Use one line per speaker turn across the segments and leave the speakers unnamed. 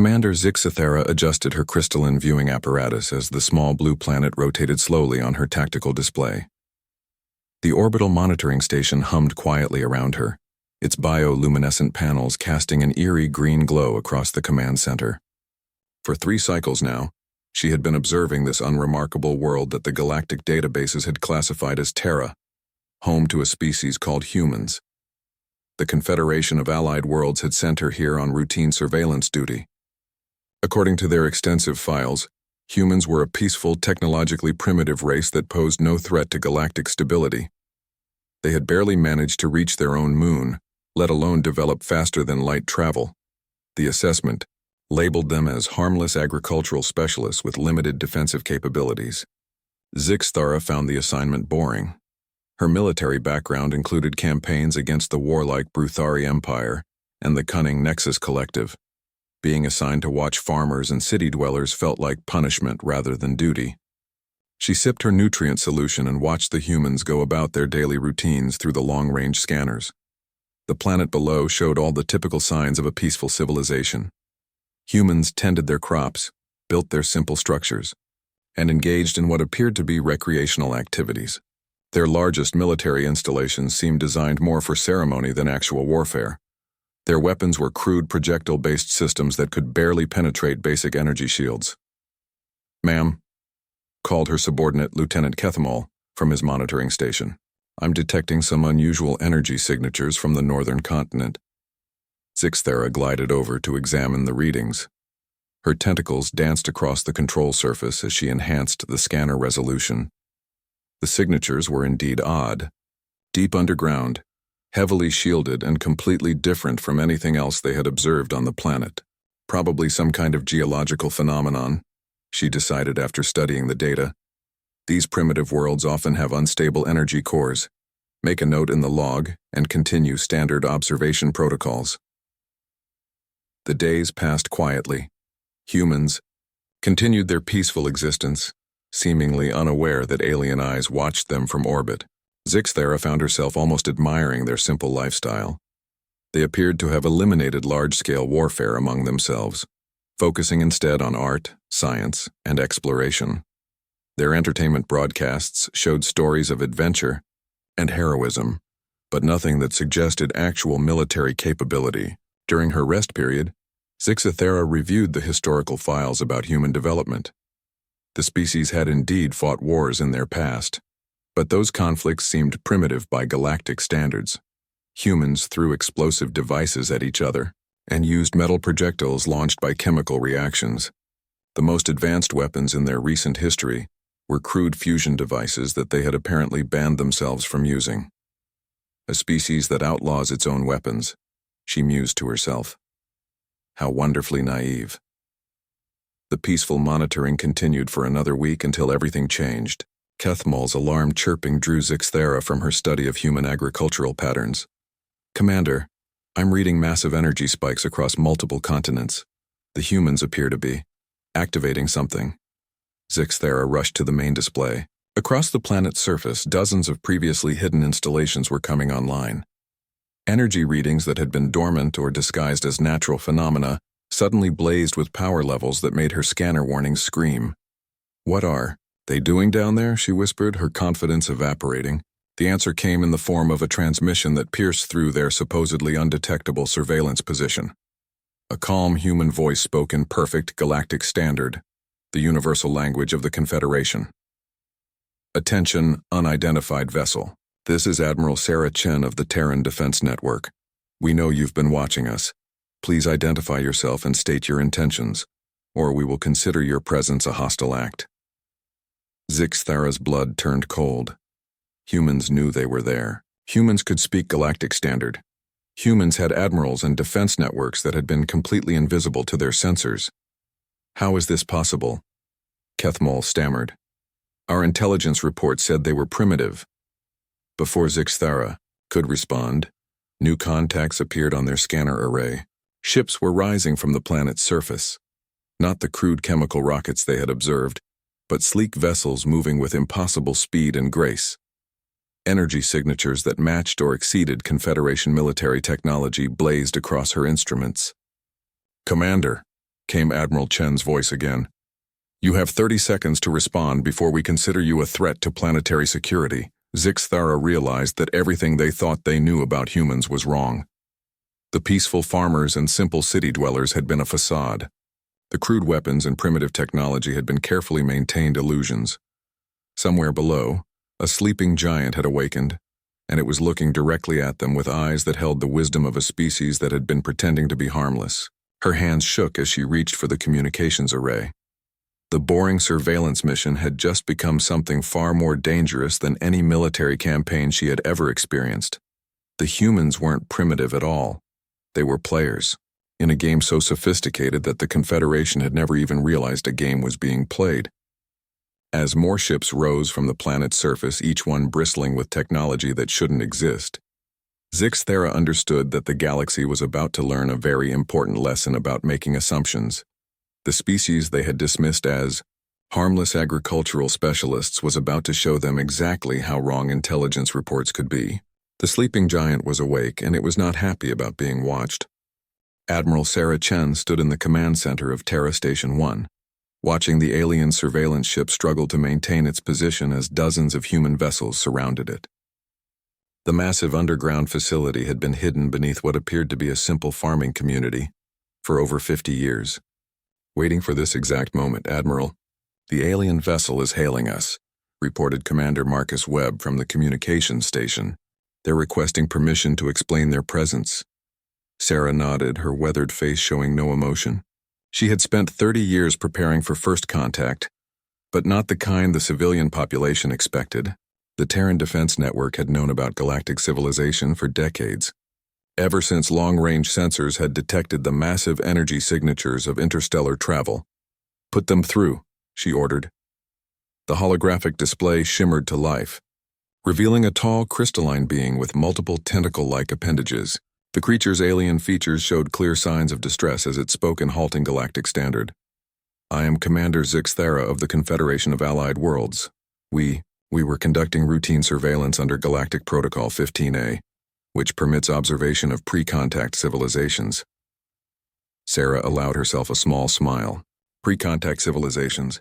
Commander Zixathera adjusted her crystalline viewing apparatus as the small blue planet rotated slowly on her tactical display. The orbital monitoring station hummed quietly around her, its bioluminescent panels casting an eerie green glow across the command center. For 3 cycles now, she had been observing this unremarkable world that the galactic databases had classified as Terra, home to a species called humans. The Confederation of Allied Worlds had sent her here on routine surveillance duty. According to their extensive files, humans were a peaceful, technologically primitive race that posed no threat to galactic stability. They had barely managed to reach their own moon, let alone develop faster-than-light travel. The assessment labeled them as harmless agricultural specialists with limited defensive capabilities. Zixathera found the assignment boring. Her military background included campaigns against the warlike Bruthari Empire and the cunning Nexus Collective. Being assigned to watch farmers and city dwellers felt like punishment rather than duty. She sipped her nutrient solution and watched the humans go about their daily routines through the long-range scanners. The planet below showed all the typical signs of a peaceful civilization. Humans tended their crops, built their simple structures, and engaged in what appeared to be recreational activities. Their largest military installations seemed designed more for ceremony than actual warfare. Their weapons were crude projectile-based systems that could barely penetrate basic energy shields. "Ma'am," called her subordinate Lieutenant Kethamol from his monitoring station. "I'm detecting some unusual energy signatures from the northern continent." Zixathera glided over to examine the readings. Her tentacles danced across the control surface as she enhanced the scanner resolution. The signatures were indeed odd. Deep underground, heavily shielded and completely different from anything else they had observed on the planet. Probably some kind of geological phenomenon, she decided after studying the data. These primitive worlds often have unstable energy cores. Make a note in the log and continue standard observation protocols. The days passed quietly. Humans continued their peaceful existence, seemingly unaware that alien eyes watched them from orbit. Zixathera found herself almost admiring their simple lifestyle. They appeared to have eliminated large-scale warfare among themselves, focusing instead on art, science, and exploration. Their entertainment broadcasts showed stories of adventure and heroism, but nothing that suggested actual military capability. During her rest period, Zixathera reviewed the historical files about human development. The species had indeed fought wars in their past, but those conflicts seemed primitive by galactic standards. Humans threw explosive devices at each other and used metal projectiles launched by chemical reactions. The most advanced weapons in their recent history were crude fusion devices that they had apparently banned themselves from using. A species that outlaws its own weapons, she mused to herself. How wonderfully naive. The peaceful monitoring continued for another week until everything changed. Kethamol's alarm chirping drew Zixathera from her study of human agricultural patterns. "Commander, I'm reading massive energy spikes across multiple continents. The humans appear to be activating something." Zixathera rushed to the main display. Across the planet's surface, dozens of previously hidden installations were coming online. Energy readings that had been dormant or disguised as natural phenomena suddenly blazed with power levels that made her scanner warnings scream. "What are they doing down there?" she whispered, her confidence evaporating. The answer came in the form of a transmission that pierced through their supposedly undetectable surveillance position. A calm human voice spoke in perfect galactic standard, the universal language of the Confederation. "Attention, unidentified vessel. This is Admiral Sarah Chen of the Terran Defense Network. We know you've been watching us. Please identify yourself and state your intentions, or we will consider your presence a hostile act." Zixathera's blood turned cold. Humans knew they were there. Humans could speak galactic standard. Humans had admirals and defense networks that had been completely invisible to their sensors. "How is this possible?" Kethamol stammered. "Our intelligence report said they were primitive." Before Zixathera could respond, new contacts appeared on their scanner array. Ships were rising from the planet's surface. Not the crude chemical rockets they had observed, but sleek vessels moving with impossible speed and grace. Energy signatures that matched or exceeded Confederation military technology blazed across her instruments. "Commander," came Admiral Chen's voice again. "You have 30 seconds to respond before we consider you a threat to planetary security." Zixthara realized that everything they thought they knew about humans was wrong. The peaceful farmers and simple city dwellers had been a facade. The crude weapons and primitive technology had been carefully maintained illusions. Somewhere below, a sleeping giant had awakened, and it was looking directly at them with eyes that held the wisdom of a species that had been pretending to be harmless. Her hands shook as she reached for the communications array. The boring surveillance mission had just become something far more dangerous than any military campaign she had ever experienced. The humans weren't primitive at all. They were players, in a game so sophisticated that the Confederation had never even realized a game was being played. As more ships rose from the planet's surface, each one bristling with technology that shouldn't exist, Zixthara understood that the galaxy was about to learn a very important lesson about making assumptions. The species they had dismissed as harmless agricultural specialists was about to show them exactly how wrong intelligence reports could be. The sleeping giant was awake, and it was not happy about being watched. Admiral Sarah Chen stood in the command center of Terra Station 1, watching the alien surveillance ship struggle to maintain its position as dozens of human vessels surrounded it. The massive underground facility had been hidden beneath what appeared to be a simple farming community for over 50 years. "Waiting for this exact moment, Admiral. The alien vessel is hailing us," reported Commander Marcus Webb from the communications station. "They're requesting permission to explain their presence." Sarah nodded, her weathered face showing no emotion. She had spent 30 years preparing for first contact, but not the kind the civilian population expected. The Terran Defense Network had known about galactic civilization for decades, ever since long-range sensors had detected the massive energy signatures of interstellar travel. "Put them through," she ordered. The holographic display shimmered to life, revealing a tall, crystalline being with multiple tentacle-like appendages. The creature's alien features showed clear signs of distress as it spoke in halting galactic standard. "I am Commander Zixthara of the Confederation of Allied Worlds. We were conducting routine surveillance under Galactic Protocol 15A, which permits observation of pre-contact civilizations." Sarah allowed herself a small smile. "Pre-contact civilizations?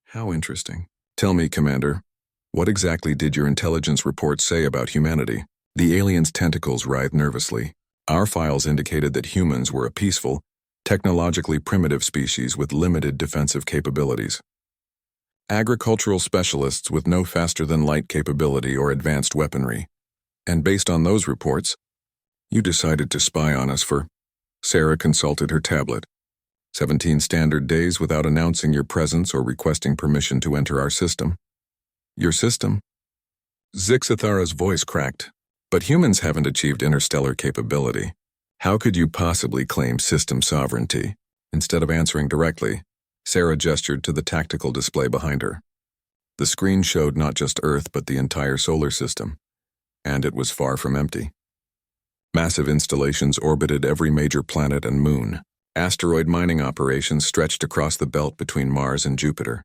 How interesting. Tell me, Commander, what exactly did your intelligence reports say about humanity?" The alien's tentacles writhed nervously. "Our files indicated that humans were a peaceful, technologically primitive species with limited defensive capabilities. Agricultural specialists with no faster-than-light capability or advanced weaponry. And based on those reports, you decided to spy on us for..." Sarah consulted her tablet. 17 standard days without announcing your presence or requesting permission to enter our system." "Your system?" Zixthara's voice cracked. "But humans haven't achieved interstellar capability. How could you possibly claim system sovereignty?" Instead of answering directly, Sarah gestured to the tactical display behind her. The screen showed not just Earth but the entire solar system, and it was far from empty. Massive installations orbited every major planet and moon. Asteroid mining operations stretched across the belt between Mars and Jupiter.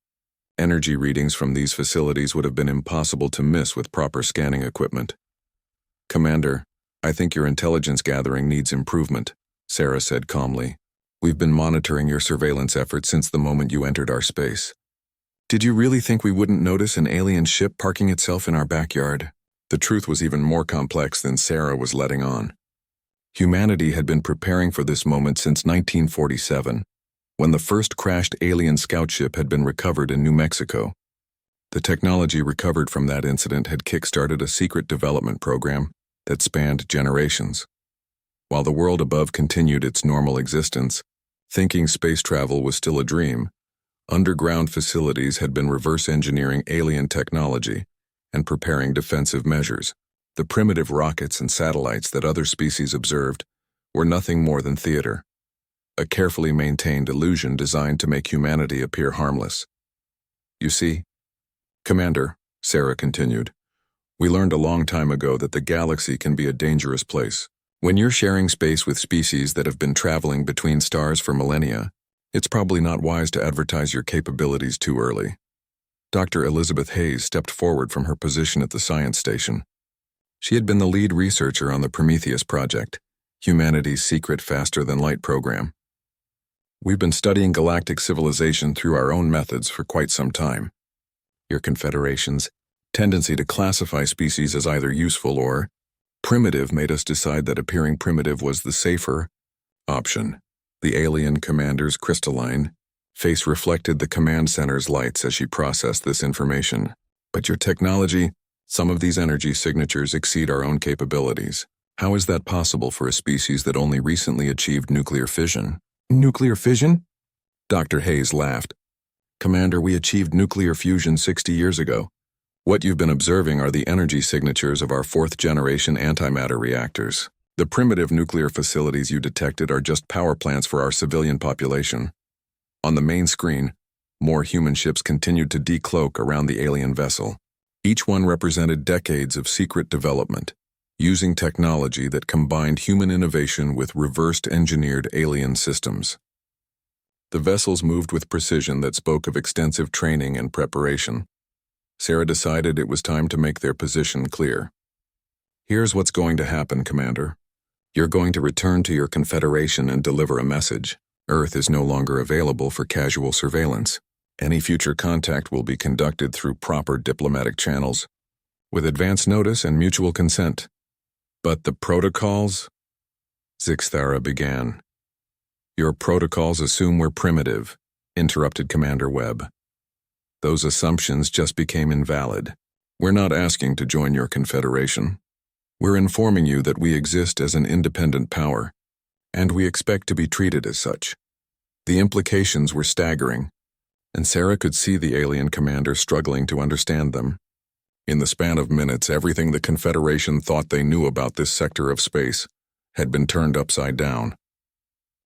Energy readings from these facilities would have been impossible to miss with proper scanning equipment. "Commander, I think your intelligence gathering needs improvement," Sarah said calmly. "We've been monitoring your surveillance efforts since the moment you entered our space. Did you really think we wouldn't notice an alien ship parking itself in our backyard?" The truth was even more complex than Sarah was letting on. Humanity had been preparing for this moment since 1947, when the first crashed alien scout ship had been recovered in New Mexico. The technology recovered from that incident had kick-started a secret development program that spanned generations. While the world above continued its normal existence, thinking space travel was still a dream, underground facilities had been reverse engineering alien technology and preparing defensive measures. The primitive rockets and satellites that other species observed were nothing more than theater, a carefully maintained illusion designed to make humanity appear harmless. "You see, Commander," Sarah continued, "we learned a long time ago that the galaxy can be a dangerous place. When you're sharing space with species that have been traveling between stars for millennia, it's probably not wise to advertise your capabilities too early." Dr. Elizabeth Hayes stepped forward from her position at the science station. She had been the lead researcher on the Prometheus project, humanity's secret faster-than-light program. We've been studying galactic civilization through our own methods for quite some time. Your Confederation's tendency to classify species as either useful or primitive made us decide that appearing primitive was the safer option. The alien commander's crystalline face reflected the command center's lights as she processed this information. But your technology, some of these energy signatures exceed our own capabilities. How is that possible for a species that only recently achieved nuclear fission? Nuclear fission? Dr. Hayes laughed. Commander, we achieved nuclear fusion 60 years ago. What you've been observing are the energy signatures of our fourth-generation antimatter reactors. The primitive nuclear facilities you detected are just power plants for our civilian population. On the main screen, more human ships continued to decloak around the alien vessel. Each one represented decades of secret development, using technology that combined human innovation with reversed-engineered alien systems. The vessels moved with precision that spoke of extensive training and preparation. Sarah decided it was time to make their position clear. Here's what's going to happen, Commander. You're going to return to your Confederation and deliver a message. Earth is no longer available for casual surveillance. Any future contact will be conducted through proper diplomatic channels, with advance notice and mutual consent. But the protocols? Zixthara began. Your protocols assume we're primitive, interrupted Commander Webb. Those assumptions just became invalid. We're not asking to join your Confederation. We're informing you that we exist as an independent power, and we expect to be treated as such. The implications were staggering, and Sarah could see the alien commander struggling to understand them. In the span of minutes, everything the Confederation thought they knew about this sector of space had been turned upside down.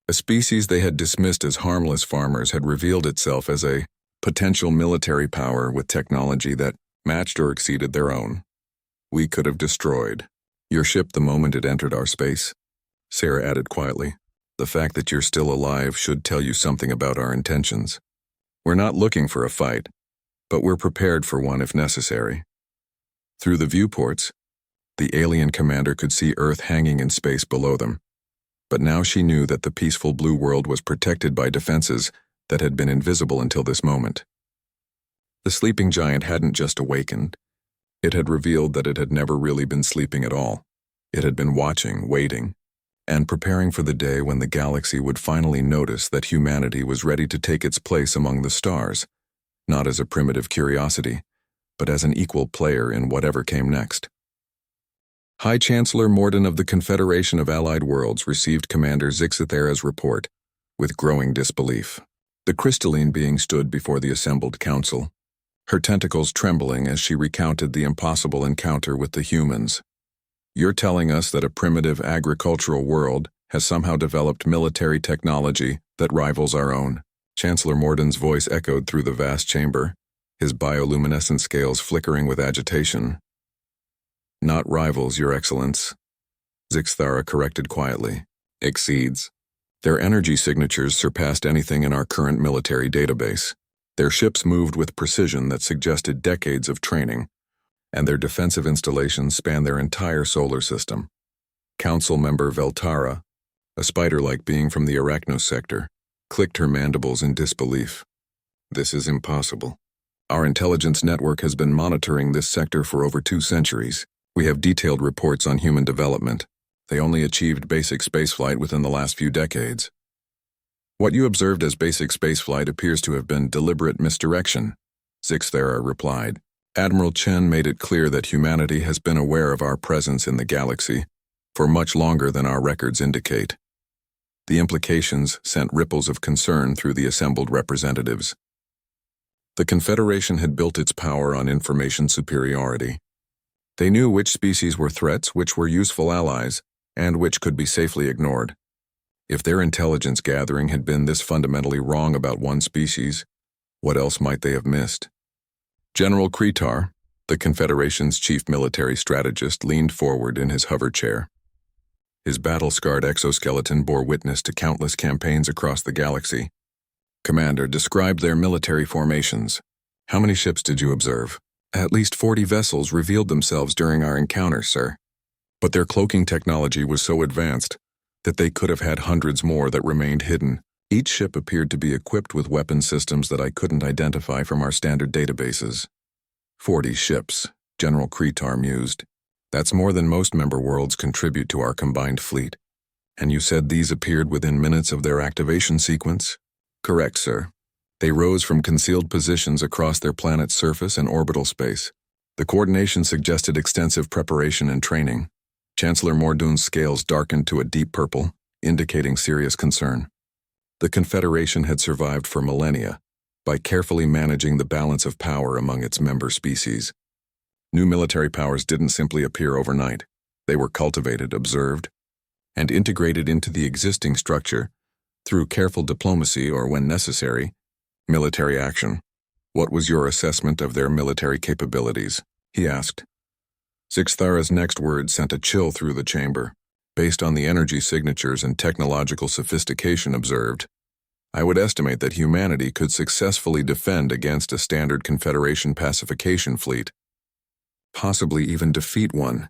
A species they had dismissed as harmless farmers had revealed itself as a potential military power with technology that matched or exceeded their own. We could have destroyed your ship the moment it entered our space, Sarah added quietly. The fact that you're still alive should tell you something about our intentions. We're not looking for a fight, but we're prepared for one if necessary. Through the viewports, the alien commander could see Earth hanging in space below them. But now she knew that the peaceful blue world was protected by defenses that had been invisible until this moment. The sleeping giant hadn't just awakened. It had revealed that it had never really been sleeping at all. It had been watching, waiting, and preparing for the day when the galaxy would finally notice that humanity was ready to take its place among the stars, not as a primitive curiosity, but as an equal player in whatever came next. High Chancellor Morden of the Confederation of Allied Worlds received Commander Zixithera's report with growing disbelief. The crystalline being stood before the assembled council, her tentacles trembling as she recounted the impossible encounter with the humans. You're telling us that a primitive agricultural world has somehow developed military technology that rivals our own. Chancellor Morden's voice echoed through the vast chamber, his bioluminescent scales flickering with agitation. Not rivals, Your Excellence, Zixthara corrected quietly. Exceeds. Their energy signatures surpassed anything in our current military database. Their ships moved with precision that suggested decades of training, and their defensive installations span their entire solar system. Council member Veltara, a spider-like being from the Arachnos sector, clicked her mandibles in disbelief. This is impossible. Our intelligence network has been monitoring this sector for over 2 centuries. We have detailed reports on human development. They only achieved basic spaceflight within the last few decades. What you observed as basic spaceflight appears to have been deliberate misdirection, Zixthara replied. Admiral Chen made it clear that humanity has been aware of our presence in the galaxy for much longer than our records indicate. The implications sent ripples of concern through the assembled representatives. The Confederation had built its power on information superiority. They knew which species were threats, which were useful allies, and which could be safely ignored. If their intelligence gathering had been this fundamentally wrong about one species, what else might they have missed? General Kretar, the Confederation's chief military strategist, leaned forward in his hover chair. His battle-scarred exoskeleton bore witness to countless campaigns across the galaxy. Commander, describe their military formations. How many ships did you observe? At least 40 vessels revealed themselves during our encounter, sir. But their cloaking technology was so advanced that they could have had hundreds more that remained hidden, Each ship appeared to be equipped with weapon systems that I couldn't identify from our standard databases. 40 ships, General Kretar mused. That's more than most member worlds contribute to our combined fleet. And you said these appeared within minutes of their activation sequence? Correct, sir. They rose from concealed positions across their planet's surface and orbital space. The coordination suggested extensive preparation and training. Chancellor Mordoon's scales darkened to a deep purple, indicating serious concern. The Confederation had survived for millennia by carefully managing the balance of power among its member species. New military powers didn't simply appear overnight. They were cultivated, observed, and integrated into the existing structure through careful diplomacy or, when necessary, military action. What was your assessment of their military capabilities? He asked. Zixthara's next words sent a chill through the chamber. Based on the energy signatures and technological sophistication observed, I would estimate that humanity could successfully defend against a standard Confederation pacification fleet, possibly even defeat one.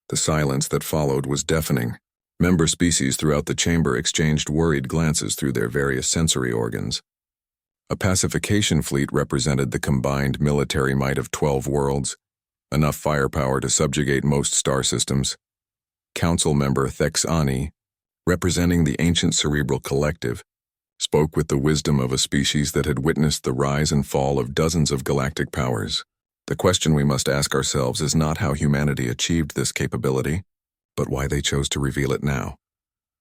The silence that followed was deafening. Member species throughout the chamber exchanged worried glances through their various sensory organs. A pacification fleet represented the combined military might of 12 worlds, enough firepower to subjugate most star systems. Council member Thex Ani, representing the ancient cerebral collective, spoke with the wisdom of a species that had witnessed the rise and fall of dozens of galactic powers. The question we must ask ourselves is not how humanity achieved this capability, but why they chose to reveal it now.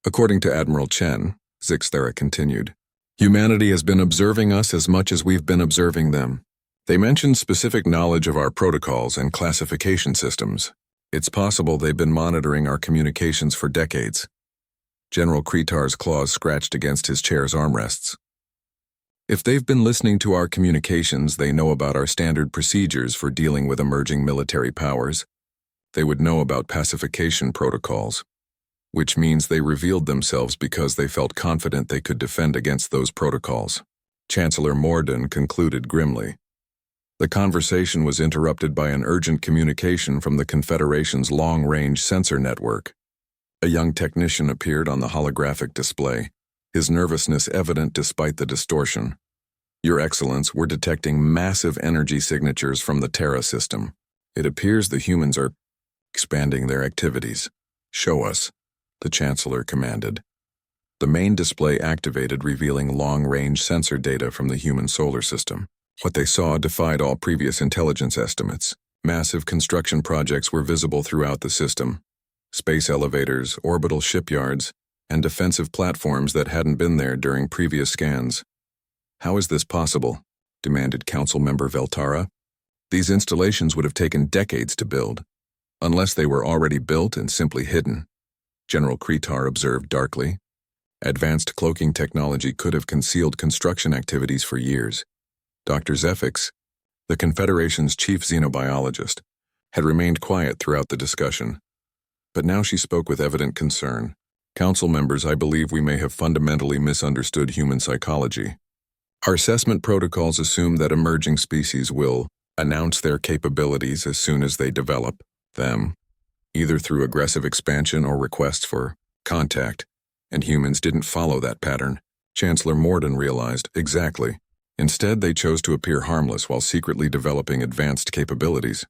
According to Admiral Chen, Zixthara continued, humanity has been observing us as much as we've been observing them. They mentioned specific knowledge of our protocols and classification systems. It's possible they've been monitoring our communications for decades. General Kretar's claws scratched against his chair's armrests. If they've been listening to our communications, they know about our standard procedures for dealing with emerging military powers. They would know about pacification protocols, which means they revealed themselves because they felt confident they could defend against those protocols. Chancellor Mordoon concluded grimly. The conversation was interrupted by an urgent communication from the Confederation's long-range sensor network. A young technician appeared on the holographic display, his nervousness evident despite the distortion. Your Excellence, we're detecting massive energy signatures from the Terra system. It appears the humans are expanding their activities. Show us, the Chancellor commanded. The main display activated, revealing long-range sensor data from the human solar system. What they saw defied all previous intelligence estimates. Massive construction projects were visible throughout the system. Space elevators, orbital shipyards, and defensive platforms that hadn't been there during previous scans. How is this possible? Demanded Council Member Veltara. These installations would have taken decades to build, unless they were already built and simply hidden. General Kretar observed darkly. Advanced cloaking technology could have concealed construction activities for years. Dr. Zefix, the Confederation's chief xenobiologist, had remained quiet throughout the discussion. But now she spoke with evident concern. Council members, I believe we may have fundamentally misunderstood human psychology. Our assessment protocols assume that emerging species will announce their capabilities as soon as they develop them, either through aggressive expansion or requests for contact, and humans didn't follow that pattern. Chancellor Mordoon realized exactly. Instead, they chose to appear harmless while secretly developing advanced capabilities.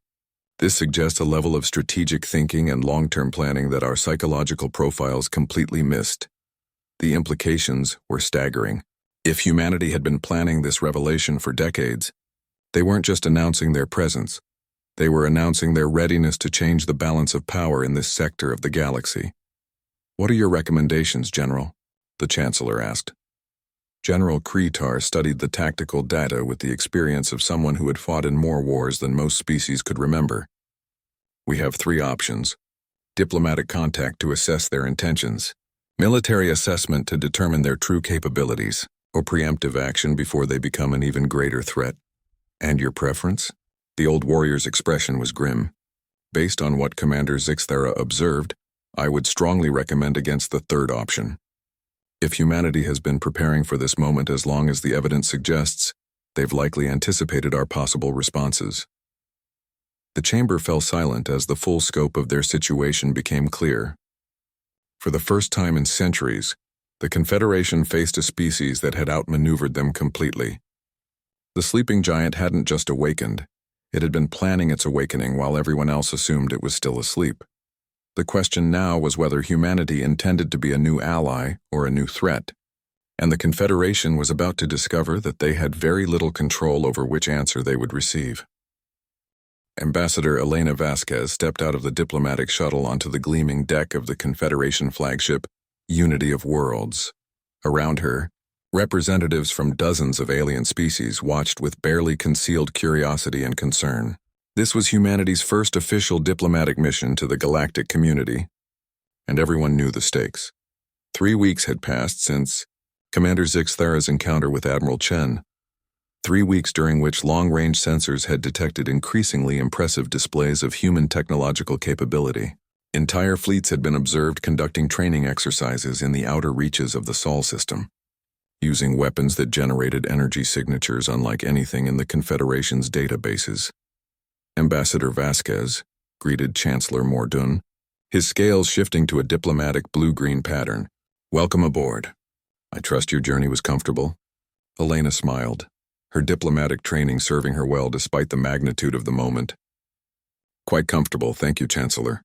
This suggests a level of strategic thinking and long-term planning that our psychological profiles completely missed. The implications were staggering. If humanity had been planning this revelation for decades, they weren't just announcing their presence. They were announcing their readiness to change the balance of power in this sector of the galaxy. What are your recommendations, General? The Chancellor asked. General Kretar studied the tactical data with the experience of someone who had fought in more wars than most species could remember. We have 3 options. Diplomatic contact to assess their intentions, military assessment to determine their true capabilities, or preemptive action before they become an even greater threat. And your preference? The old warrior's expression was grim. Based on what Commander Zixthara observed, I would strongly recommend against the third option. If humanity has been preparing for this moment as long as the evidence suggests, they've likely anticipated our possible responses. The chamber fell silent as the full scope of their situation became clear. For the first time in centuries, The Confederation faced a species that had outmaneuvered them completely. The sleeping giant hadn't just awakened. It had been planning its awakening while everyone else assumed it was still asleep. The question now was whether humanity intended to be a new ally or a new threat, and the Confederation was about to discover that they had very little control over which answer they would receive. Ambassador Elena Vasquez stepped out of the diplomatic shuttle onto the gleaming deck of the Confederation flagship, Unity of Worlds. Around her, representatives from dozens of alien species watched with barely concealed curiosity and concern. This was humanity's first official diplomatic mission to the galactic community, and everyone knew the stakes. 3 weeks had passed since Commander Zixthara's encounter with Admiral Chen. 3 weeks during which long-range sensors had detected increasingly impressive displays of human technological capability. Entire fleets had been observed conducting training exercises in the outer reaches of the Sol system, using weapons that generated energy signatures unlike anything in the Confederation's databases. Ambassador Vasquez greeted Chancellor Mordun, his scales shifting to a diplomatic blue-green pattern. "Welcome aboard. I trust your journey was comfortable." Elena smiled, her diplomatic training serving her well despite the magnitude of the moment. "Quite comfortable, thank you, Chancellor.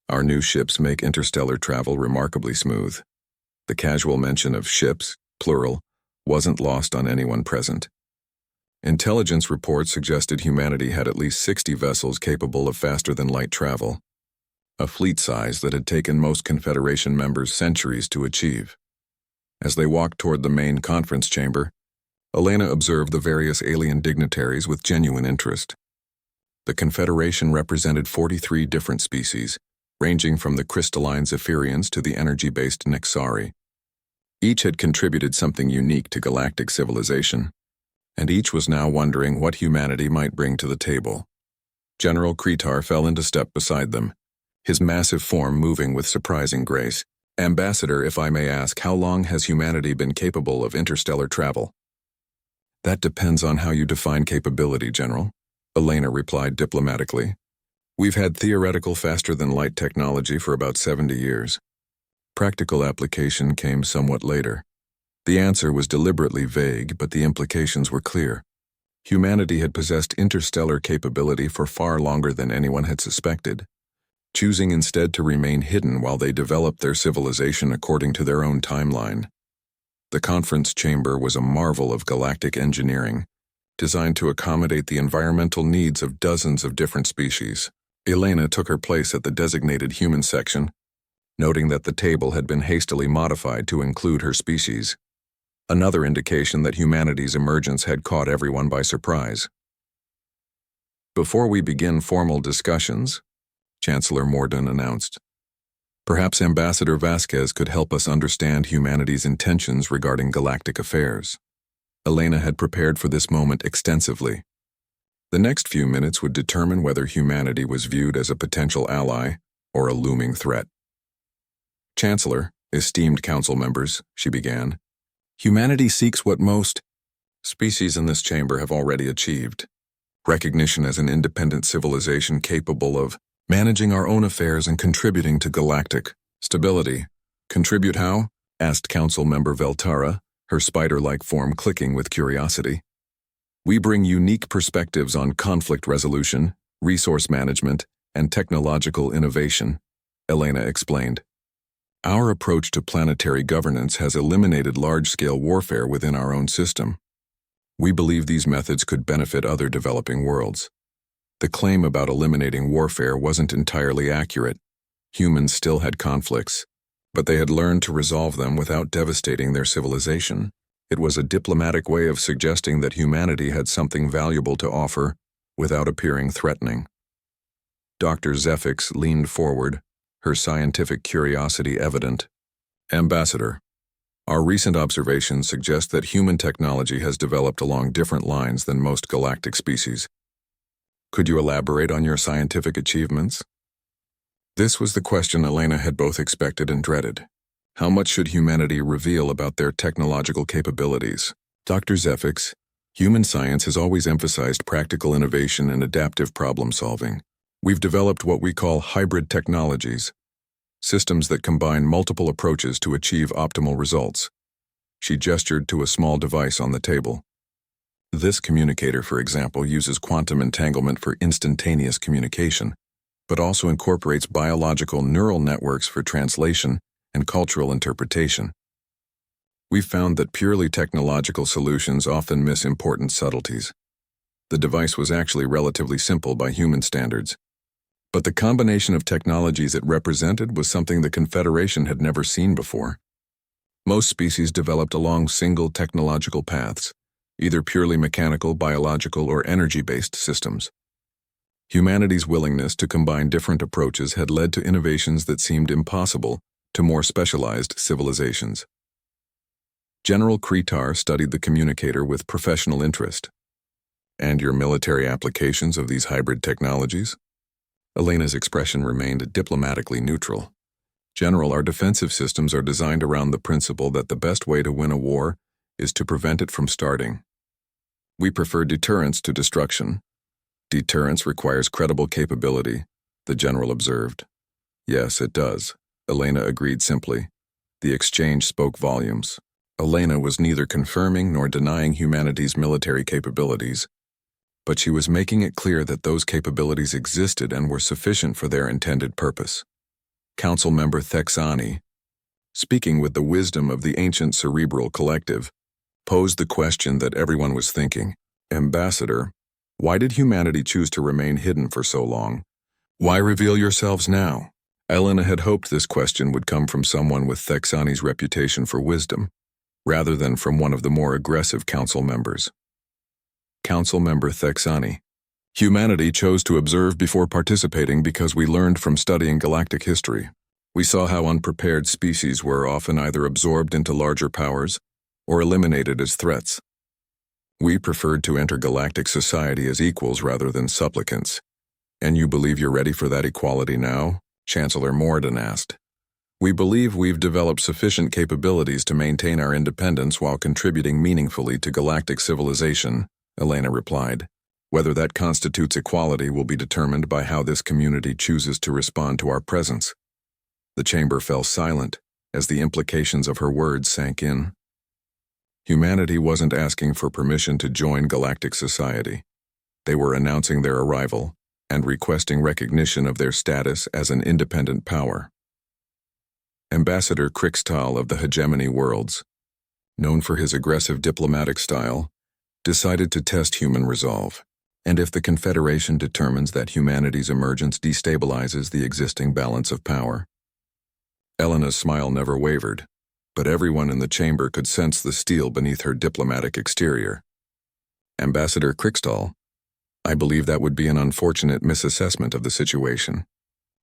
Our new ships make interstellar travel remarkably smooth." The casual mention of ships, plural, wasn't lost on anyone present. Intelligence reports suggested humanity had at least 60 vessels capable of faster-than-light travel, a fleet size that had taken most Confederation members centuries to achieve. As they walked toward the main conference chamber, Elena observed the various alien dignitaries with genuine interest. The Confederation represented 43 different species, ranging from the crystalline Zephyrians to the energy-based Nexari. Each had contributed something unique to galactic civilization, and each was now wondering what humanity might bring to the table. General Kretar fell into step beside them, his massive form moving with surprising grace. "Ambassador, if I may ask, how long has humanity been capable of interstellar travel?" "That depends on how you define capability, General," Elena replied diplomatically. "We've had theoretical faster-than-light technology for about 70 years. Practical application came somewhat later." The answer was deliberately vague, but the implications were clear. Humanity had possessed interstellar capability for far longer than anyone had suspected, choosing instead to remain hidden while they developed their civilization according to their own timeline. The conference chamber was a marvel of galactic engineering, designed to accommodate the environmental needs of dozens of different species. Elena took her place at the designated human section, noting that the table had been hastily modified to include her species, another indication that humanity's emergence had caught everyone by surprise. "Before we begin formal discussions," Chancellor Mordun announced, "perhaps Ambassador Vasquez could help us understand humanity's intentions regarding galactic affairs." Elena had prepared for this moment extensively. The next few minutes would determine whether humanity was viewed as a potential ally or a looming threat. "Chancellor, esteemed council members," she began, "humanity seeks what most species in this chamber have already achieved: recognition as an independent civilization capable of managing our own affairs and contributing to galactic stability." "Contribute how?" asked Council Member Veltara, her spider-like form clicking with curiosity. "We bring unique perspectives on conflict resolution, resource management, and technological innovation," Elena explained. "Our approach to planetary governance has eliminated large-scale warfare within our own system. We believe these methods could benefit other developing worlds." The claim about eliminating warfare wasn't entirely accurate. Humans still had conflicts, but they had learned to resolve them without devastating their civilization. It was a diplomatic way of suggesting that humanity had something valuable to offer without appearing threatening. Dr. Zefix leaned forward, her scientific curiosity evident. "Ambassador, our recent observations suggest that human technology has developed along different lines than most galactic species. Could you elaborate on your scientific achievements?" This was the question Elena had both expected and dreaded. How much should humanity reveal about their technological capabilities? "Dr. Zefix, human science has always emphasized practical innovation and adaptive problem solving. We've developed what we call hybrid technologies, systems that combine multiple approaches to achieve optimal results. She gestured to a small device on the table. This communicator, for example, uses quantum entanglement for instantaneous communication, but also incorporates biological neural networks for translation and cultural interpretation. We've found that purely technological solutions often miss important subtleties. The device was actually relatively simple by human standards, but the combination of technologies it represented was something the Confederation had never seen before. Most species developed along single technological paths, either purely mechanical, biological, or energy-based systems. Humanity's willingness to combine different approaches had led to innovations that seemed impossible to more specialized civilizations. General Kretar studied the communicator with professional interest. "And your military applications of these hybrid technologies?" Elena's expression remained diplomatically neutral. "General, our defensive systems are designed around the principle that the best way to win a war is to prevent it from starting. We prefer deterrence to destruction." "Deterrence requires credible capability," the general observed. "Yes, it does," Elena agreed simply. The exchange spoke volumes. Elena was neither confirming nor denying humanity's military capabilities, but she was making it clear that those capabilities existed and were sufficient for their intended purpose. Council member Thexani, speaking with the wisdom of the ancient cerebral collective, posed the question that everyone was thinking. "Ambassador, why did humanity choose to remain hidden for so long? Why reveal yourselves now?" Elena had hoped this question would come from someone with Thexani's reputation for wisdom, rather than from one of the more aggressive council members. Council member Thexani: "Humanity chose to observe before participating because we learned from studying galactic history. We saw how unprepared species were often either absorbed into larger powers or eliminated as threats. We preferred to enter galactic society as equals rather than supplicants. And you believe you're ready for that equality now?" Chancellor Morden asked. "We believe we've developed sufficient capabilities to maintain our independence while contributing meaningfully to galactic civilization," Elena replied. "Whether that constitutes equality will be determined by how this community chooses to respond to our presence." The chamber fell silent as the implications of her words sank in. Humanity wasn't asking for permission to join galactic society. They were announcing their arrival and requesting recognition of their status as an independent power. Ambassador Krixtal of the Hegemony Worlds, known for his aggressive diplomatic style, decided to test human resolve. And if the Confederation determines that humanity's emergence destabilizes the existing balance of power? Elena's smile never wavered, but everyone in the chamber could sense the steel beneath her diplomatic exterior. "Ambassador Krixtal, I believe that would be an unfortunate misassessment of the situation.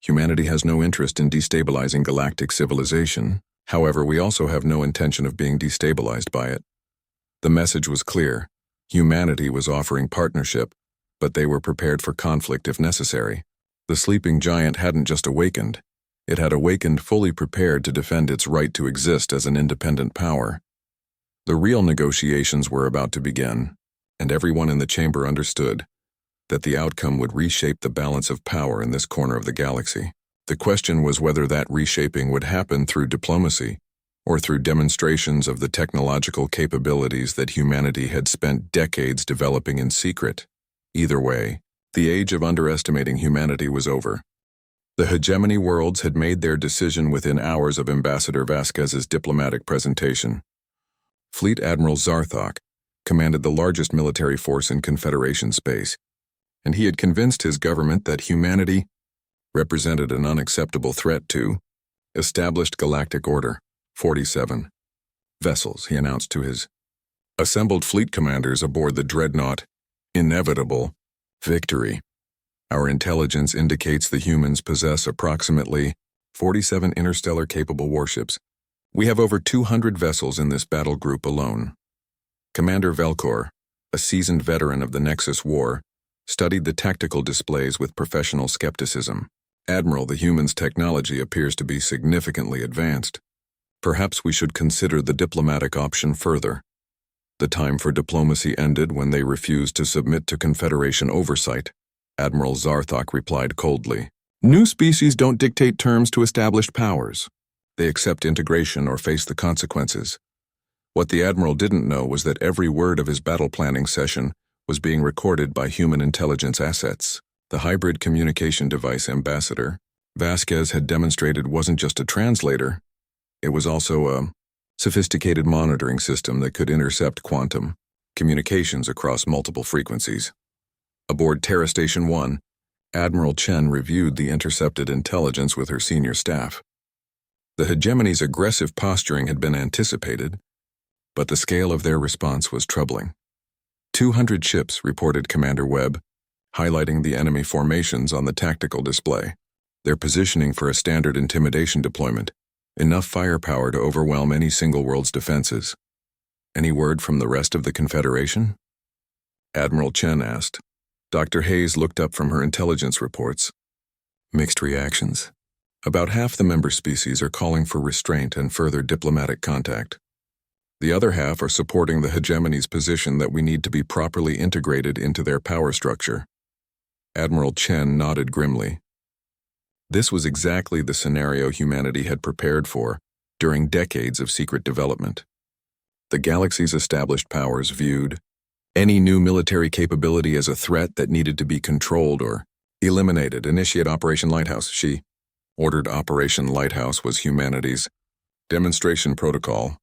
Humanity has no interest in destabilizing galactic civilization. However, we also have no intention of being destabilized by it." The message was clear. Humanity was offering partnership, but they were prepared for conflict if necessary. The sleeping giant hadn't just awakened. It had awakened fully prepared to defend its right to exist as an independent power. The real negotiations were about to begin, and everyone in the chamber understood that the outcome would reshape the balance of power in this corner of the galaxy. The question was whether that reshaping would happen through diplomacy or through demonstrations of the technological capabilities that humanity had spent decades developing in secret. Either way, the age of underestimating humanity was over. The Hegemony Worlds had made their decision within hours of Ambassador Vasquez's diplomatic presentation. Fleet Admiral Zarthok commanded the largest military force in Confederation space, and he had convinced his government that humanity represented an unacceptable threat to established galactic order. 47 vessels, he announced to his assembled fleet commanders aboard the dreadnought Inevitable Victory. "Our intelligence indicates the humans possess approximately 47 interstellar-capable warships. We have over 200 vessels in this battle group alone." Commander Velkor, a seasoned veteran of the Nexus War, studied the tactical displays with professional skepticism. "Admiral, the humans' technology appears to be significantly advanced. Perhaps we should consider the diplomatic option further." The time for diplomacy ended when they refused to submit to Confederation oversight, Admiral Zarthok replied coldly. New species don't dictate terms to established powers. They accept integration or face the consequences. What the Admiral didn't know was that every word of his battle planning session was being recorded by human intelligence assets. The hybrid communication device Ambassador Vasquez had demonstrated wasn't just a translator, it was also a sophisticated monitoring system that could intercept quantum communications across multiple frequencies. Aboard Terra Station 1, Admiral Chen reviewed the intercepted intelligence with her senior staff. The hegemony's aggressive posturing had been anticipated, but the scale of their response was troubling. 200 ships, reported Commander Webb, highlighting the enemy formations on the tactical display. Their positioning for a standard intimidation deployment, enough firepower to overwhelm any single world's defenses. Any word from the rest of the Confederation? Admiral Chen asked. Dr. Hayes looked up from her intelligence reports. Mixed reactions. About half the member species are calling for restraint and further diplomatic contact. The other half are supporting the hegemony's position that we need to be properly integrated into their power structure. Admiral Chen nodded grimly. This was exactly the scenario humanity had prepared for during decades of secret development. The galaxy's established powers viewed any new military capability as a threat that needed to be controlled or eliminated. Initiate Operation Lighthouse. She ordered Operation Lighthouse was humanity's demonstration protocol,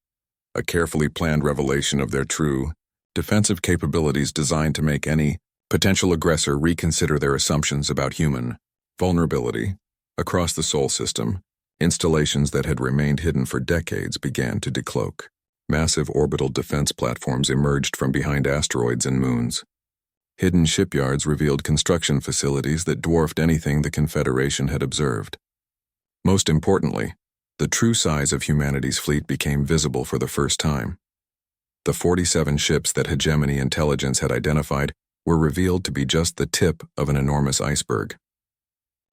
a carefully planned revelation of their true defensive capabilities designed to make any potential aggressor reconsider their assumptions about human vulnerability. Across the Sol system, installations that had remained hidden for decades began to decloak. Massive orbital defense platforms emerged from behind asteroids and moons. Hidden shipyards revealed construction facilities that dwarfed anything the Confederation had observed. Most importantly, the true size of humanity's fleet became visible for the first time. The 47 ships that hegemony intelligence had identified were revealed to be just the tip of an enormous iceberg.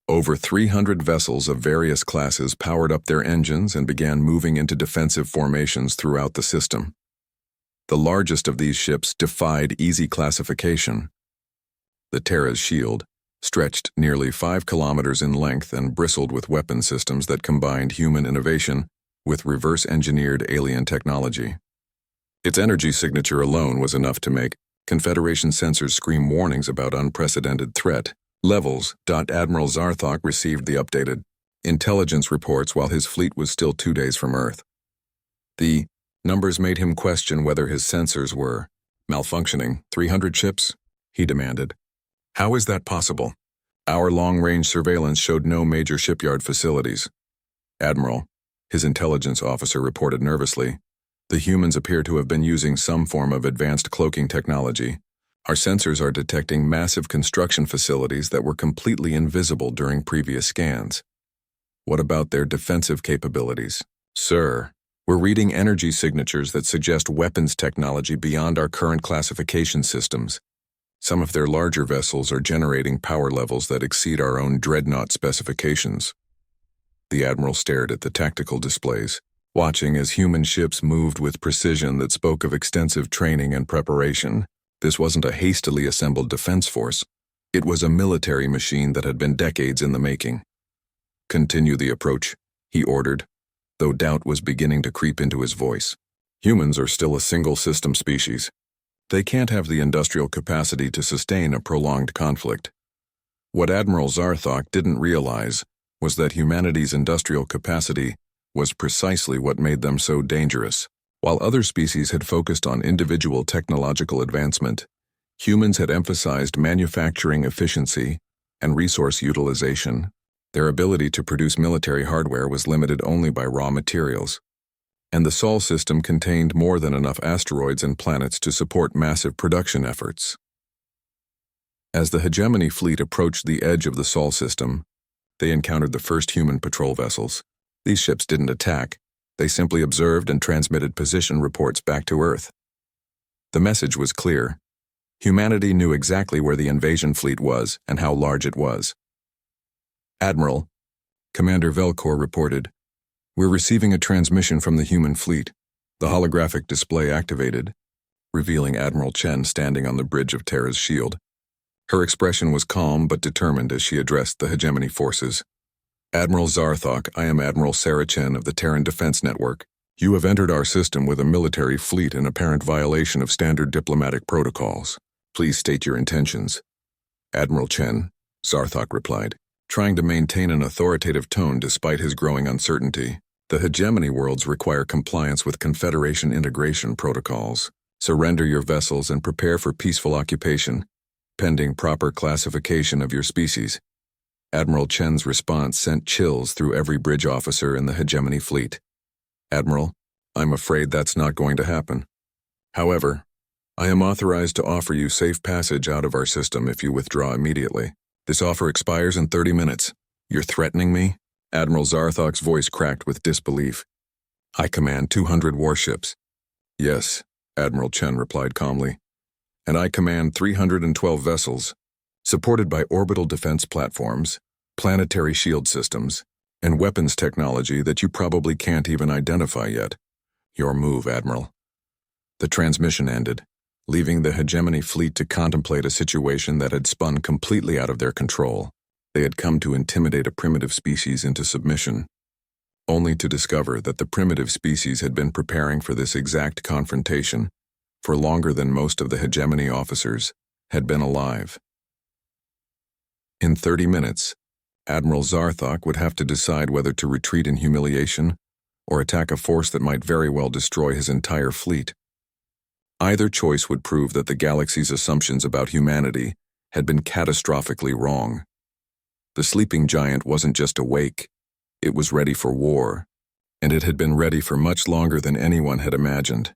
Over 300 vessels of various classes powered up their engines and began moving into defensive formations throughout the system. The largest of these ships defied easy classification. The Terra's shield stretched nearly 5 kilometers in length and bristled with weapon systems that combined human innovation with reverse-engineered alien technology. Its energy signature alone was enough to make Confederation sensors scream warnings about unprecedented threat levels. Admiral Zarthok received the updated intelligence reports while his fleet was still 2 days from Earth. The numbers made him question whether his sensors were malfunctioning. 300 ships? He demanded. How is that possible? Our long-range surveillance showed no major shipyard facilities. Admiral, his intelligence officer reported nervously, the humans appear to have been using some form of advanced cloaking technology. Our sensors are detecting massive construction facilities that were completely invisible during previous scans. What about their defensive capabilities? Sir, we're reading energy signatures that suggest weapons technology beyond our current classification systems. Some of their larger vessels are generating power levels that exceed our own dreadnought specifications. The Admiral stared at the tactical displays, watching as human ships moved with precision that spoke of extensive training and preparation. This wasn't a hastily assembled defense force. It was a military machine that had been decades in the making. Continue the approach, he ordered, though doubt was beginning to creep into his voice. Humans are still a single-system species. They can't have the industrial capacity to sustain a prolonged conflict. What Admiral Zarthok didn't realize was that humanity's industrial capacity was precisely what made them so dangerous. While other species had focused on individual technological advancement, humans had emphasized manufacturing efficiency and resource utilization. Their ability to produce military hardware was limited only by raw materials, and the Sol system contained more than enough asteroids and planets to support massive production efforts. As the hegemony fleet approached the edge of the Sol system, they encountered the first human patrol vessels. These ships didn't attack. They simply observed and transmitted position reports back to Earth. The message was clear. Humanity knew exactly where the invasion fleet was and how large it was. Admiral, Commander Velcor reported, we're receiving a transmission from the human fleet. The holographic display activated, revealing Admiral Chen standing on the bridge of Terra's shield. Her expression was calm but determined as she addressed the hegemony forces. Admiral Zarthok, I am Admiral Sarah Chen of the Terran Defense Network. You have entered our system with a military fleet in apparent violation of standard diplomatic protocols. Please state your intentions. Admiral Chen, Zarthok replied, trying to maintain an authoritative tone despite his growing uncertainty. The hegemony worlds require compliance with Confederation integration protocols. Surrender your vessels and prepare for peaceful occupation, pending proper classification of your species. Admiral Chen's response sent chills through every bridge officer in the hegemony fleet. Admiral, I'm afraid that's not going to happen. However, I am authorized to offer you safe passage out of our system if you withdraw immediately. This offer expires in 30 minutes. You're threatening me? Admiral Zarthok's voice cracked with disbelief. I command 200 warships. Yes, Admiral Chen replied calmly. And I command 312 vessels, supported by orbital defense platforms, planetary shield systems, and weapons technology that you probably can't even identify yet. Your move, Admiral. The transmission ended, leaving the hegemony fleet to contemplate a situation that had spun completely out of their control. They had come to intimidate a primitive species into submission, only to discover that the primitive species had been preparing for this exact confrontation for longer than most of the hegemony officers had been alive. In 30 minutes, Admiral Zarthok would have to decide whether to retreat in humiliation or attack a force that might very well destroy his entire fleet. Either choice would prove that the galaxy's assumptions about humanity had been catastrophically wrong. The sleeping giant wasn't just awake, it was ready for war, and it had been ready for much longer than anyone had imagined.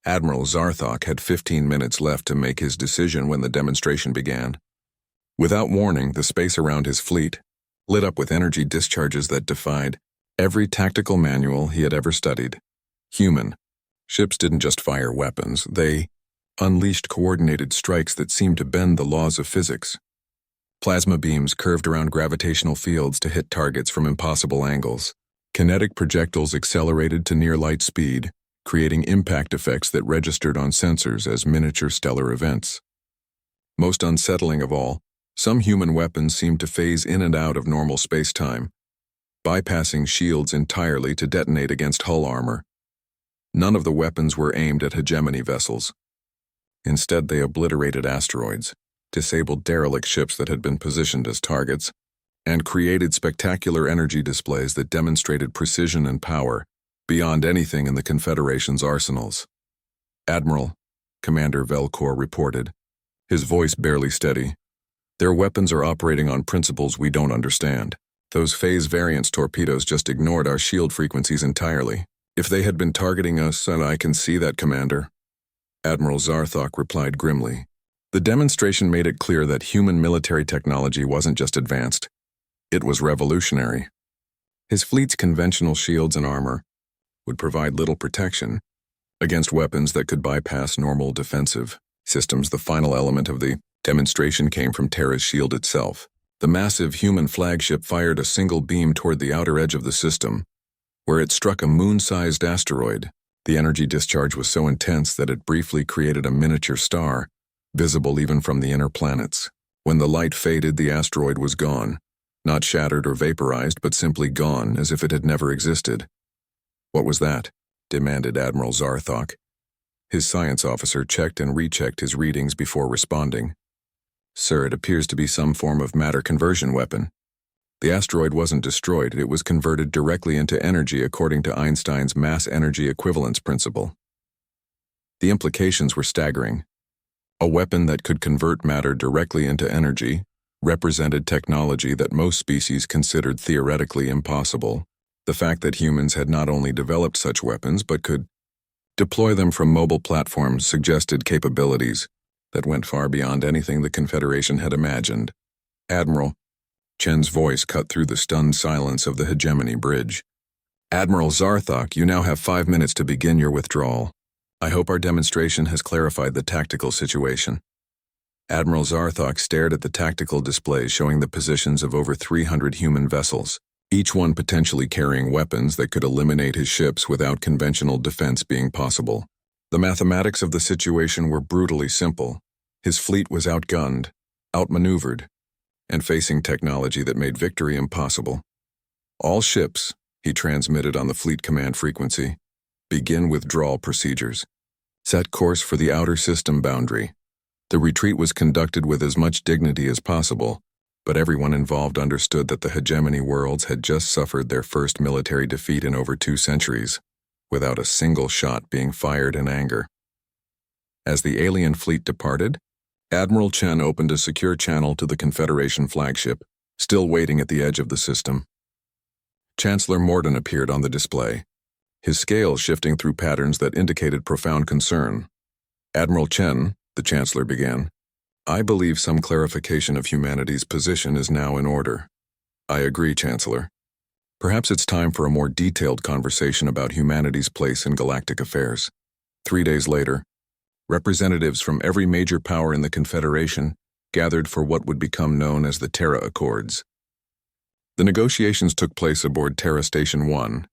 Admiral Zarthok had 15 minutes left to make his decision when the demonstration began. Without warning, the space around his fleet lit up with energy discharges that defied every tactical manual he had ever studied. Human. Ships didn't just fire weapons, they unleashed coordinated strikes that seemed to bend the laws of physics. Plasma beams curved around gravitational fields to hit targets from impossible angles. Kinetic projectiles accelerated to near light speed, creating impact effects that registered on sensors as miniature stellar events. Most unsettling of all, some human weapons seemed to phase in and out of normal space-time, bypassing shields entirely to detonate against hull armor. None of the weapons were aimed at hegemony vessels. Instead, they obliterated asteroids, disabled derelict ships that had been positioned as targets, and created spectacular energy displays that demonstrated precision and power beyond anything in the Confederation's arsenals. Admiral, Commander Velcor reported, his voice barely steady. Their weapons are operating on principles we don't understand. Those phase variance torpedoes just ignored our shield frequencies entirely. If they had been targeting us, and I can see that, Commander. Admiral Zarthok replied grimly. The demonstration made it clear that human military technology wasn't just advanced. It was revolutionary. His fleet's conventional shields and armor would provide little protection against weapons that could bypass normal defensive systems. The final element of the demonstration came from Terra's shield itself. The massive human flagship fired a single beam toward the outer edge of the system, where it struck a moon-sized asteroid. The energy discharge was so intense that it briefly created a miniature star, visible even from the inner planets. When the light faded, the asteroid was gone, not shattered or vaporized, but simply gone, as if it had never existed. What was that? Demanded Admiral Zarthok. His science officer checked and rechecked his readings before responding. Sir, it appears to be some form of matter conversion weapon. The asteroid wasn't destroyed, it was converted directly into energy according to Einstein's mass-energy equivalence principle. The implications were staggering. A weapon that could convert matter directly into energy represented technology that most species considered theoretically impossible. The fact that humans had not only developed such weapons but could deploy them from mobile platforms suggested capabilities that went far beyond anything the Confederation had imagined. Admiral, Chen's voice cut through the stunned silence of the hegemony bridge. Admiral Zarthok, you now have 5 minutes to begin your withdrawal. I hope our demonstration has clarified the tactical situation. Admiral Zarthok stared at the tactical display showing the positions of over 300 human vessels, each one potentially carrying weapons that could eliminate his ships without conventional defense being possible. The mathematics of the situation were brutally simple. His fleet was outgunned, outmaneuvered, and facing technology that made victory impossible. All ships, he transmitted on the fleet command frequency, begin withdrawal procedures. Set course for the outer system boundary. The retreat was conducted with as much dignity as possible, but everyone involved understood that the hegemony worlds had just suffered their first military defeat in over 2 centuries, without a single shot being fired in anger. As the alien fleet departed, Admiral Chen opened a secure channel to the Confederation flagship, still waiting at the edge of the system. Chancellor Morden appeared on the display, his scales shifting through patterns that indicated profound concern. Admiral Chen, the Chancellor began, I believe some clarification of humanity's position is now in order. I agree, Chancellor. Perhaps it's time for a more detailed conversation about humanity's place in galactic affairs. 3 days later, representatives from every major power in the Confederation gathered for what would become known as the Terra Accords. The negotiations took place aboard Terra Station 1,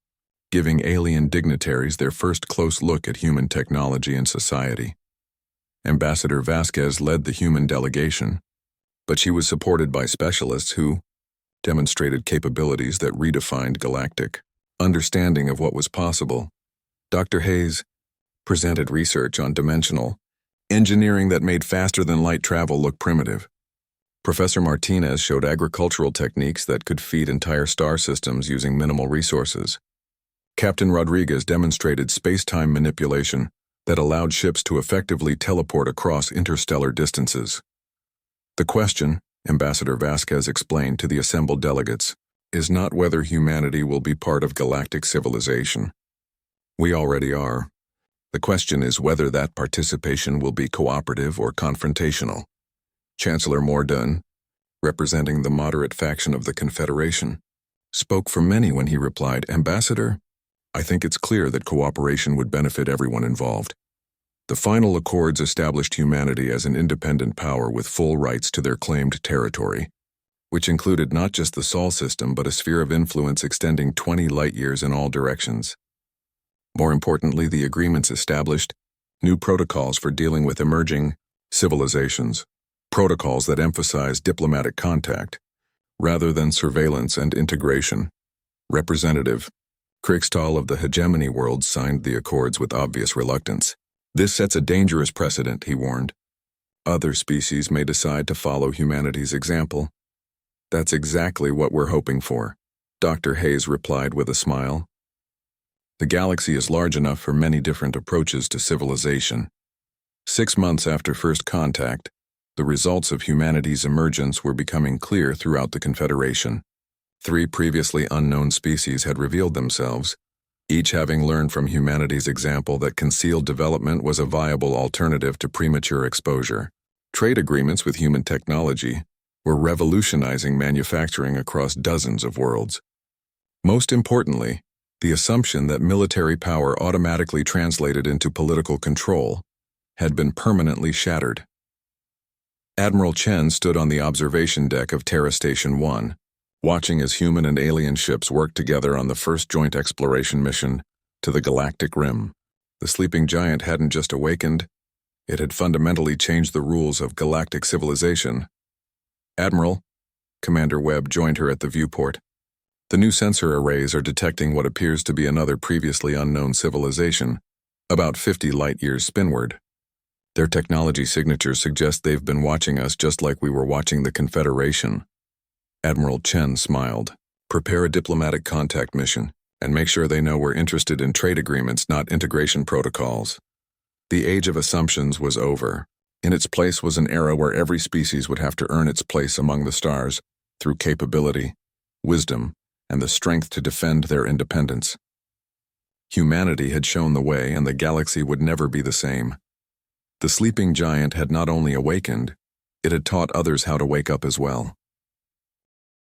giving alien dignitaries their first close look at human technology and society. Ambassador Vasquez led the human delegation, but she was supported by specialists who demonstrated capabilities that redefined galactic understanding of what was possible. Dr. Hayes presented research on dimensional engineering that made faster-than-light travel look primitive. Professor Martinez showed agricultural techniques that could feed entire star systems using minimal resources. Captain Rodriguez demonstrated space-time manipulation that allowed ships to effectively teleport across interstellar distances. The question, Ambassador Vasquez explained to the assembled delegates, is not whether humanity will be part of galactic civilization. We already are. The question is whether that participation will be cooperative or confrontational. Chancellor Morden, representing the moderate faction of the Confederation, spoke for many when he replied, Ambassador, I think it's clear that cooperation would benefit everyone involved. The final accords established humanity as an independent power with full rights to their claimed territory, which included not just the Sol system but a sphere of influence extending 20 light-years in all directions. More importantly, the agreements established new protocols for dealing with emerging civilizations, protocols that emphasize diplomatic contact rather than surveillance and integration. Representative Kriegstall of the hegemony world signed the accords with obvious reluctance. This sets a dangerous precedent, he warned. Other species may decide to follow humanity's example. That's exactly what we're hoping for, Dr. Hayes replied with a smile. The galaxy is large enough for many different approaches to civilization. 6 months after first contact, the results of humanity's emergence were becoming clear throughout the Confederation. 3 previously unknown species had revealed themselves, each having learned from humanity's example that concealed development was a viable alternative to premature exposure. Trade agreements with human technology were revolutionizing manufacturing across dozens of worlds. Most importantly, the assumption that military power automatically translated into political control had been permanently shattered. Admiral Chen stood on the observation deck of Terra Station 1, watching as human and alien ships worked together on the first joint exploration mission to the galactic rim. The sleeping giant hadn't just awakened, it had fundamentally changed the rules of galactic civilization. Admiral, Commander Webb joined her at the viewport. The new sensor arrays are detecting what appears to be another previously unknown civilization, about 50 light-years spinward. Their technology signatures suggest they've been watching us just like we were watching the Confederation. Admiral Chen smiled. Prepare a diplomatic contact mission, and make sure they know we're interested in trade agreements, not integration protocols. The age of assumptions was over. In its place was an era where every species would have to earn its place among the stars through capability, wisdom, and the strength to defend their independence. Humanity had shown the way, and the galaxy would never be the same. The sleeping giant had not only awakened, it had taught others how to wake up as well.